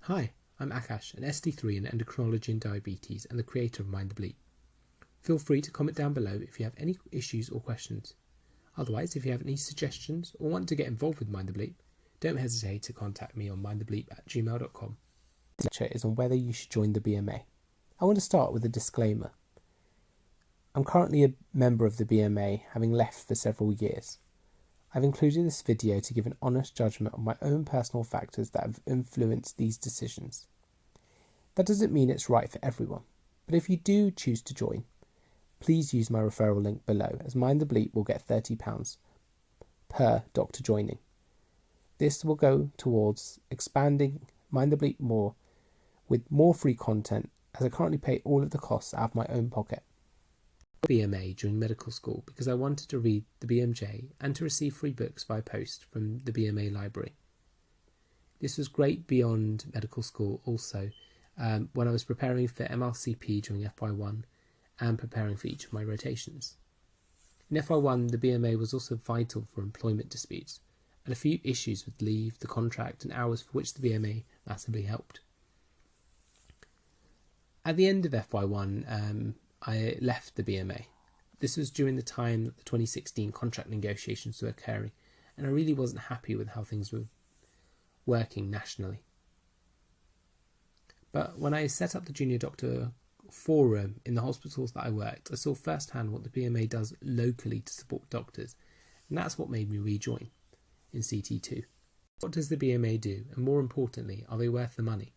Hi, I'm Akash, an ST3 in endocrinology and diabetes and the creator of Mind the Bleep. Feel free to comment down below if you have any issues or questions. Otherwise, if you have any suggestions or want to get involved with Mind the Bleep, don't hesitate to contact me on mindthebleep@gmail.com. This lecture is on whether you should join the BMA. I want to start with a disclaimer. I'm currently a member of the BMA, having left for several years. I've included this video to give an honest judgment on my own personal factors that have influenced these decisions. That doesn't mean it's right for everyone, but if you do choose to join, please use my referral link below, as Mind the Bleep will get £30 per doctor joining. This will go towards expanding Mind the Bleep more with more free content, as I currently pay all of the costs out of my own pocket. BMA during medical school because I wanted to read the BMJ and to receive free books by post from the BMA library. This was great beyond medical school also when I was preparing for MRCP during FY1 and preparing for each of my rotations. In FY1 the BMA was also vital for employment disputes and a few issues with leave, the contract and hours for which the BMA massively helped. At the end of FY1 I left the BMA. This was during the time that the 2016 contract negotiations were occurring, and I really wasn't happy with how things were working nationally. But when I set up the Junior Doctor Forum in the hospitals that I worked, I saw firsthand what the BMA does locally to support doctors, and that's what made me rejoin in CT2. What does the BMA do, and more importantly, are they worth the money?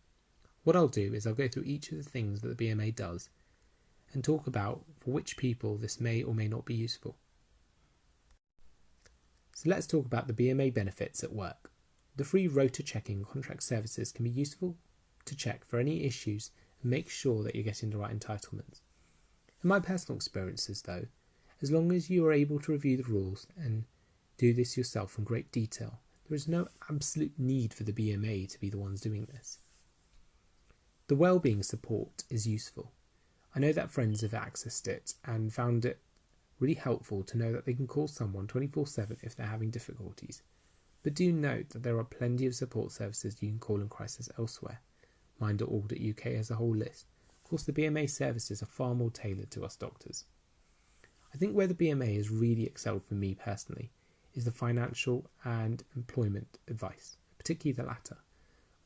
What I'll do is I'll go through each of the things that the BMA does and talk about for which people this may or may not be useful. So let's talk about the BMA benefits at work. The free rota checking contract services can be useful to check for any issues and make sure that you're getting the right entitlements. In my personal experiences though, as long as you are able to review the rules and do this yourself in great detail, there is no absolute need for the BMA to be the ones doing this. The wellbeing support is useful. I know that friends have accessed it and found it really helpful to know that they can call someone 24/7 if they're having difficulties. But do note that there are plenty of support services you can call in crisis elsewhere. Mind.org.uk has a whole list. Of course, the BMA services are far more tailored to us doctors. I think where the BMA has really excelled for me personally is the financial and employment advice, particularly the latter.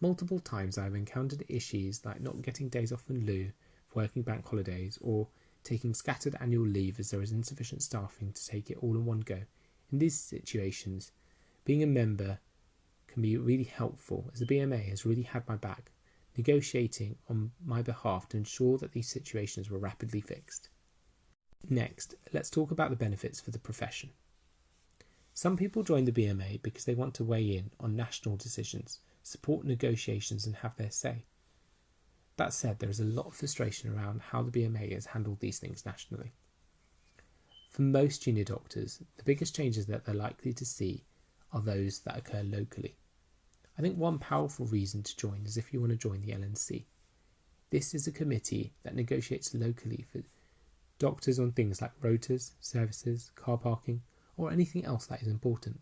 Multiple times I have encountered issues like not getting days off in lieu, working bank holidays, or taking scattered annual leave as there is insufficient staffing to take it all in one go. In these situations, being a member can be really helpful, as the BMA has really had my back, negotiating on my behalf to ensure that these situations were rapidly fixed. Next, let's talk about the benefits for the profession. Some people join the BMA because they want to weigh in on national decisions, support negotiations and have their say. That said, there is a lot of frustration around how the BMA has handled these things nationally. For most junior doctors, the biggest changes that they're likely to see are those that occur locally. I think one powerful reason to join is if you want to join the LNC. This is a committee that negotiates locally for doctors on things like rotas, services, car parking, or anything else that is important.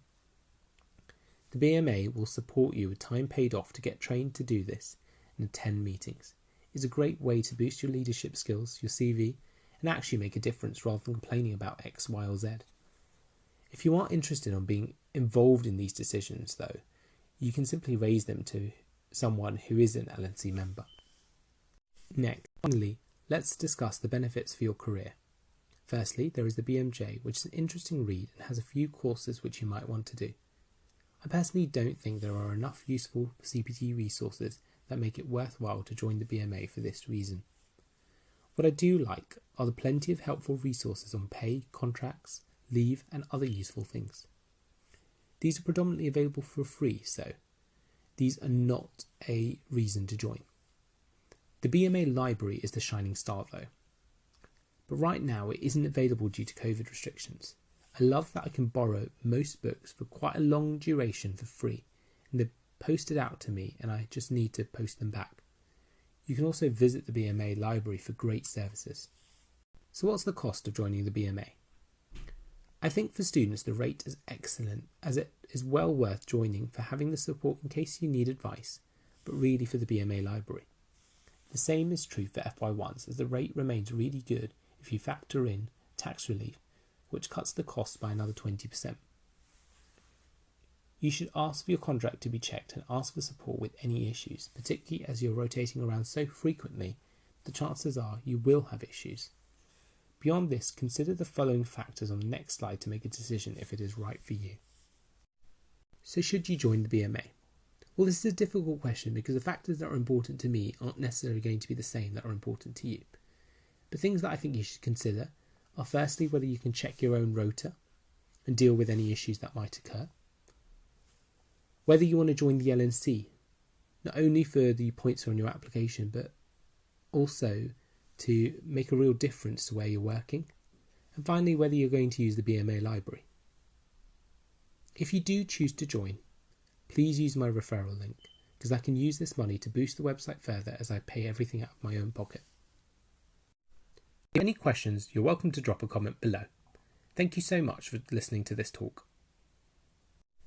The BMA will support you with time paid off to get trained to do this and attend meetings. Is a great way to boost your leadership skills, your CV, and actually make a difference rather than complaining about X, Y, or Z. If you are interested in being involved in these decisions, though, you can simply raise them to someone who is an LNC member. Next, finally, let's discuss the benefits for your career. Firstly, there is the BMJ, which is an interesting read and has a few courses which you might want to do. I personally don't think there are enough useful CPT resources that make it worthwhile to join the BMA for this reason. What I do like are the plenty of helpful resources on pay, contracts, leave and other useful things. These are predominantly available for free, so these are not a reason to join. The BMA library is the shining star though, but right now it isn't available due to COVID restrictions. I love that I can borrow most books for quite a long duration for free, and they're posted out to me and I just need to post them back. You can also visit the BMA library for great services. So what's the cost of joining the BMA? I think for students the rate is excellent, as it is well worth joining for having the support in case you need advice, but really for the BMA library. The same is true for FY1s, as the rate remains really good if you factor in tax relief, which cuts the cost by another 20%. You should ask for your contract to be checked and ask for support with any issues, particularly as you're rotating around so frequently, the chances are you will have issues. Beyond this, consider the following factors on the next slide to make a decision if it is right for you. So should you join the BMA? Well, this is a difficult question because the factors that are important to me aren't necessarily going to be the same that are important to you. But things that I think you should consider are firstly whether you can check your own rota and deal with any issues that might occur. Whether you want to join the LNC, not only for the points on your application, but also to make a real difference to where you're working. And finally, whether you're going to use the BMA library. If you do choose to join, please use my referral link, because I can use this money to boost the website further as I pay everything out of my own pocket. If you have any questions, you're welcome to drop a comment below. Thank you so much for listening to this talk.